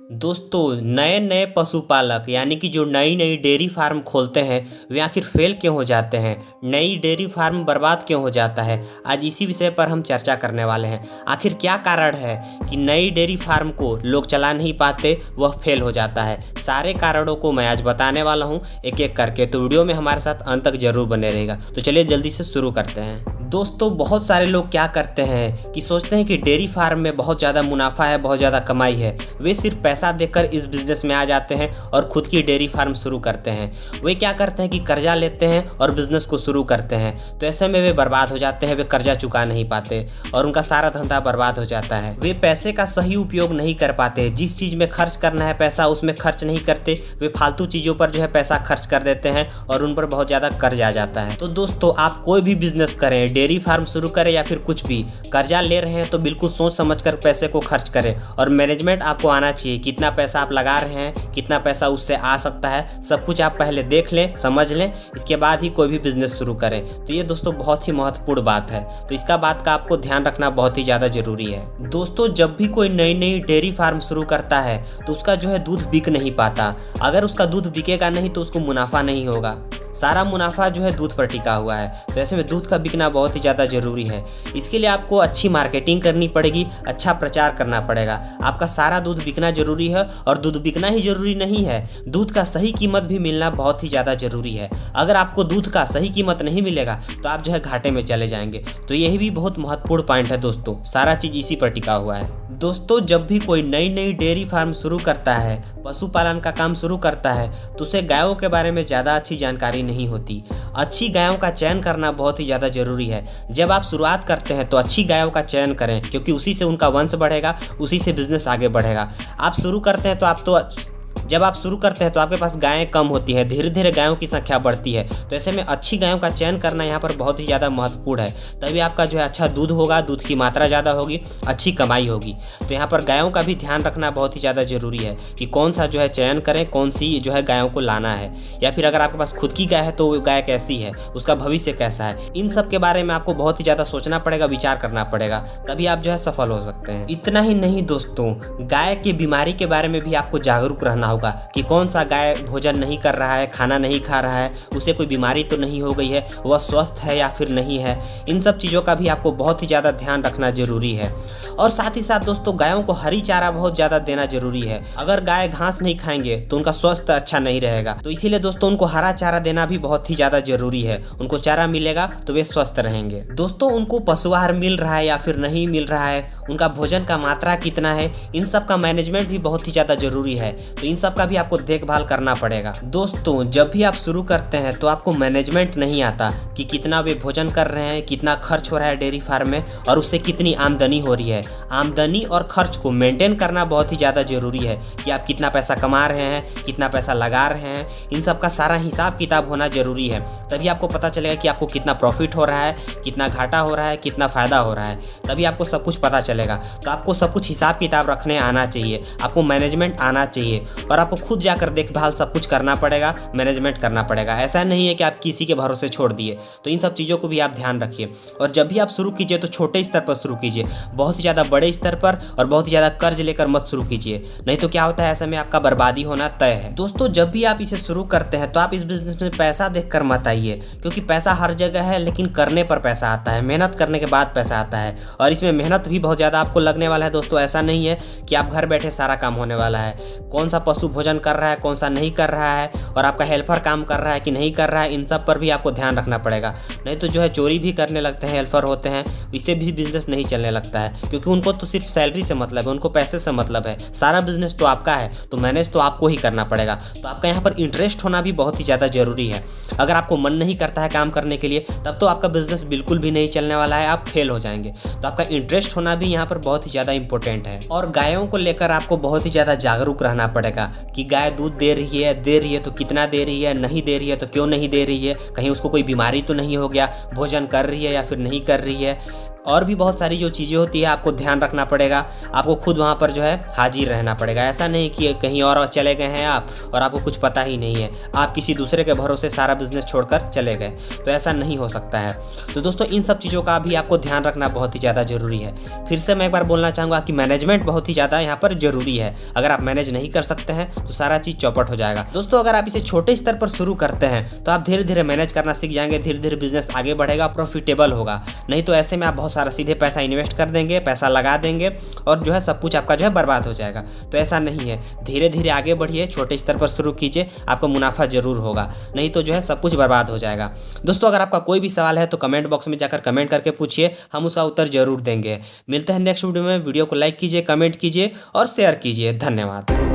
दोस्तों, नए नए पशुपालक यानी कि जो नई नई डेयरी फार्म खोलते हैं वे आखिर फेल क्यों हो जाते हैं। नई डेयरी फार्म बर्बाद क्यों हो जाता है। आज इसी विषय पर हम चर्चा करने वाले हैं। आखिर क्या कारण है कि नई डेयरी फार्म को लोग चला नहीं पाते, वह फेल हो जाता है। सारे कारणों को मैं आज बताने वाला हूं एक एक करके, तो वीडियो में हमारे साथ अंत तक जरूर बने रहेगा। तो चलिए जल्दी से शुरू करते हैं। दोस्तों, बहुत सारे लोग क्या करते हैं कि सोचते हैं कि डेयरी फार्म में बहुत ज़्यादा मुनाफा है, बहुत ज़्यादा कमाई है। वे सिर्फ पैसा देकर इस बिज़नेस में आ जाते हैं और खुद की डेयरी फार्म शुरू करते हैं। वे क्या करते हैं कि कर्जा लेते हैं और बिज़नेस को शुरू करते हैं, तो ऐसे में वे बर्बाद हो जाते हैं। वे कर्जा चुका नहीं पाते और उनका सारा धंधा बर्बाद हो जाता है। वे पैसे का सही उपयोग नहीं कर पाते। जिस चीज़ में खर्च करना है पैसा, उसमें खर्च नहीं करते। वे फालतू चीज़ों पर जो है पैसा खर्च कर देते हैं और उन पर बहुत ज़्यादा कर्ज आ जाता है। तो दोस्तों, आप कोई भी बिज़नेस करें, डेयरी फार्म शुरू करें या फिर कुछ भी, कर्जा ले रहे हैं तो बिल्कुल सोच समझकर पैसे को खर्च करें। और मैनेजमेंट आपको आना चाहिए, कितना पैसा आप लगा रहे हैं, कितना पैसा उससे आ सकता है, सब कुछ आप पहले देख लें, समझ लें, इसके बाद ही कोई भी बिजनेस शुरू करें। तो ये दोस्तों बहुत ही महत्वपूर्ण बात है, तो इसका बात का आपको ध्यान रखना बहुत ही ज़्यादा जरूरी है। दोस्तों, जब भी कोई नई नई डेयरी फार्म शुरू करता है तो उसका जो है दूध बिक नहीं पाता। अगर उसका दूध बिकेगा नहीं तो उसको मुनाफा नहीं होगा। सारा मुनाफा जो है दूध पर टिका हुआ है, तो ऐसे में दूध का बिकना बहुत ही ज़्यादा ज़रूरी है। इसके लिए आपको अच्छी मार्केटिंग करनी पड़ेगी, अच्छा प्रचार करना पड़ेगा। आपका सारा दूध बिकना ज़रूरी है और दूध बिकना ही ज़रूरी नहीं है, दूध का सही कीमत भी मिलना बहुत ही ज़्यादा ज़रूरी है। अगर आपको दूध का सही कीमत नहीं मिलेगा तो आप जो है घाटे में चले जाएंगे। तो यही भी बहुत महत्वपूर्ण पॉइंट है दोस्तों, सारा चीज़ इसी पर टिका हुआ है। दोस्तों, जब भी कोई नई नई डेयरी फार्म शुरू करता है, पशुपालन का काम शुरू करता है, तो उसे गायों के बारे में ज़्यादा अच्छी जानकारी नहीं होती। अच्छी गायों का चयन करना बहुत ही ज़्यादा ज़रूरी है। जब आप शुरुआत करते हैं तो अच्छी गायों का चयन करें, क्योंकि उसी से उनका वंश बढ़ेगा, उसी से बिजनेस आगे बढ़ेगा। आप शुरू करते हैं तो जब आप शुरू करते हैं तो आपके पास गायें कम होती है, धीरे धीरे गायों की संख्या बढ़ती है। तो ऐसे में अच्छी गायों का चयन करना यहाँ पर बहुत ही ज़्यादा महत्वपूर्ण है। तभी आपका जो है अच्छा दूध होगा, दूध की मात्रा ज़्यादा होगी, अच्छी कमाई होगी। तो यहाँ पर गायों का भी ध्यान रखना बहुत ही ज़्यादा ज़रूरी है कि कौन सा जो है चयन करें, कौन सी जो है गायों को लाना है। या फिर अगर आपके पास खुद की गाय है तो वो गाय कैसी है, उसका भविष्य कैसा है, इन सब के बारे में आपको बहुत ही ज़्यादा सोचना पड़ेगा, विचार करना पड़ेगा, तभी आप जो है सफल हो सकते हैं। इतना ही नहीं दोस्तों, गाय की बीमारी के बारे में भी आपको जागरूक रहना होगा कि कौन सा गाय भोजन नहीं कर रहा है, खाना नहीं खा रहा है, उसे कोई बीमारी तो नहीं हो गई है, वह स्वस्थ है या फिर नहीं है। इन सब चीज़ों का भी आपको बहुत ही ज़्यादा ध्यान रखना जरूरी है। और साथ ही साथ दोस्तों, गायों को हरी चारा बहुत ज़्यादा देना जरूरी है। अगर गाय घास नहीं खाएंगे तो उनका स्वास्थ्य अच्छा नहीं रहेगा। तो इसीलिए दोस्तों उनको हरा चारा देना भी बहुत ही ज़्यादा जरूरी है। उनको चारा मिलेगा तो वे स्वस्थ रहेंगे। दोस्तों, उनको पशु आहार मिल रहा है या फिर नहीं मिल रहा है, उनका भोजन का मात्रा कितना है, इन सब का मैनेजमेंट भी बहुत ही ज़्यादा जरूरी है। तो इन सब का भी आपको देखभाल करना पड़ेगा। दोस्तों, जब भी आप शुरू करते हैं तो आपको मैनेजमेंट नहीं आता कि कितना वे भोजन कर रहे हैं, कितना खर्च हो रहा है डेयरी फार्म में और उससे कितनी आमदनी हो रही है। आमदनी और खर्च को मेंटेन करना बहुत ही ज़्यादा जरूरी है कि आप कितना पैसा कमा रहे हैं, कितना पैसा लगा रहे हैं। इन सब का सारा हिसाब किताब होना जरूरी है, तभी आपको पता चलेगा कि आपको कितना प्रॉफिट हो रहा है, कितना घाटा हो रहा है, कितना फ़ायदा हो रहा है, तभी आपको सब कुछ पता चलेगा। तो आपको सब कुछ हिसाब किताब रखने आना चाहिए, आपको मैनेजमेंट आना चाहिए और आपको खुद जाकर देखभाल सब कुछ करना पड़ेगा, मैनेजमेंट करना पड़ेगा। ऐसा नहीं है कि आप किसी के भरोसे छोड़ दिए। तो इन सब चीज़ों को भी आप ध्यान रखिए। और जब भी आप शुरू कीजिए तो छोटे स्तर पर शुरू कीजिए, बहुत ही ज़्यादा बड़े स्तर पर और बहुत ही ज़्यादा कर्ज लेकर मत शुरू कीजिए, नहीं तो क्या होता है, ऐसे में आपका बर्बादी होना तय है। दोस्तों, जब भी आप इसे शुरू करते हैं तो आप इस बिजनेस में पैसा देखकर मत आइए, क्योंकि पैसा हर जगह है, लेकिन करने पर पैसा आता है, मेहनत करने के बाद पैसा आता है। और इसमें मेहनत भी बहुत ज़्यादा आपको लगने वाला है दोस्तों। ऐसा नहीं है कि आप घर बैठे सारा काम होने वाला है। कौन सा पशु भोजन कर रहा है, कौन सा नहीं कर रहा है, और आपका हेल्पर काम कर रहा है कि नहीं कर रहा है, इन सब पर भी आपको ध्यान रखना पड़ेगा। नहीं तो जो है चोरी भी करने लगते हैं, हेल्पर होते हैं, इससे भी बिजनेस नहीं चलने लगता है, क्योंकि उनको तो सिर्फ सैलरी से मतलब है, उनको पैसे से मतलब है। सारा बिजनेस तो आपका है, तो मैनेज तो आपको ही करना पड़ेगा। तो आपका यहाँ पर इंटरेस्ट होना भी बहुत ही ज़्यादा जरूरी है। अगर आपको मन नहीं करता है काम करने के लिए, तब तो आपका बिजनेस बिल्कुल भी नहीं चलने वाला है, आप फेल हो जाएंगे। तो आपका इंटरेस्ट होना भी यहाँ पर बहुत ही ज़्यादा इंपॉर्टेंट है। और गायों को लेकर आपको बहुत ही ज़्यादा जागरूक रहना पड़ेगा कि गाय दूध दे रही है तो कितना दे रही है, नहीं दे रही है तो क्यों नहीं दे रही है, कहीं उसको कोई बीमारी तो नहीं हो गया, भोजन कर रही है या फिर नहीं कर रही है, और भी बहुत सारी जो चीज़ें होती है आपको ध्यान रखना पड़ेगा, आपको खुद वहाँ पर जो है हाजिर रहना पड़ेगा। ऐसा नहीं कि कहीं और चले गए हैं आप और आपको कुछ पता ही नहीं है, आप किसी दूसरे के भरोसे सारा बिजनेस छोड़कर चले गए, तो ऐसा नहीं हो सकता है। तो दोस्तों इन सब चीज़ों का भी आपको ध्यान रखना बहुत ही ज़्यादा ज़रूरी है। फिर से मैं एक बार बोलना चाहूँगा कि मैनेजमेंट बहुत ही ज़्यादा यहाँ पर ज़रूरी है। अगर आप मैनेज नहीं कर सकते हैं तो सारा चीज़ चौपट हो जाएगा। दोस्तों अगर आप इसे छोटे स्तर पर शुरू करते हैं तो आप धीरे धीरे मैनेज करना सीख जाएंगे, धीरे धीरे बिजनेस आगे बढ़ेगा, प्रॉफिटेबल होगा। नहीं तो ऐसे में आप बहुत सारा सीधे पैसा इन्वेस्ट कर देंगे, पैसा लगा देंगे और जो है सब कुछ आपका जो है बर्बाद हो जाएगा। तो ऐसा नहीं है, धीरे धीरे आगे बढ़िए, छोटे स्तर पर शुरू कीजिए, आपको मुनाफा जरूर होगा, नहीं तो जो है सब कुछ बर्बाद हो जाएगा। दोस्तों अगर आपका कोई भी सवाल है तो कमेंट बॉक्स में जाकर कमेंट करके पूछिए, हम उसका उत्तर जरूर देंगे। मिलते हैं नेक्स्ट वीडियो में। वीडियो को लाइक कीजिए, कमेंट कीजिए और शेयर कीजिए। धन्यवाद।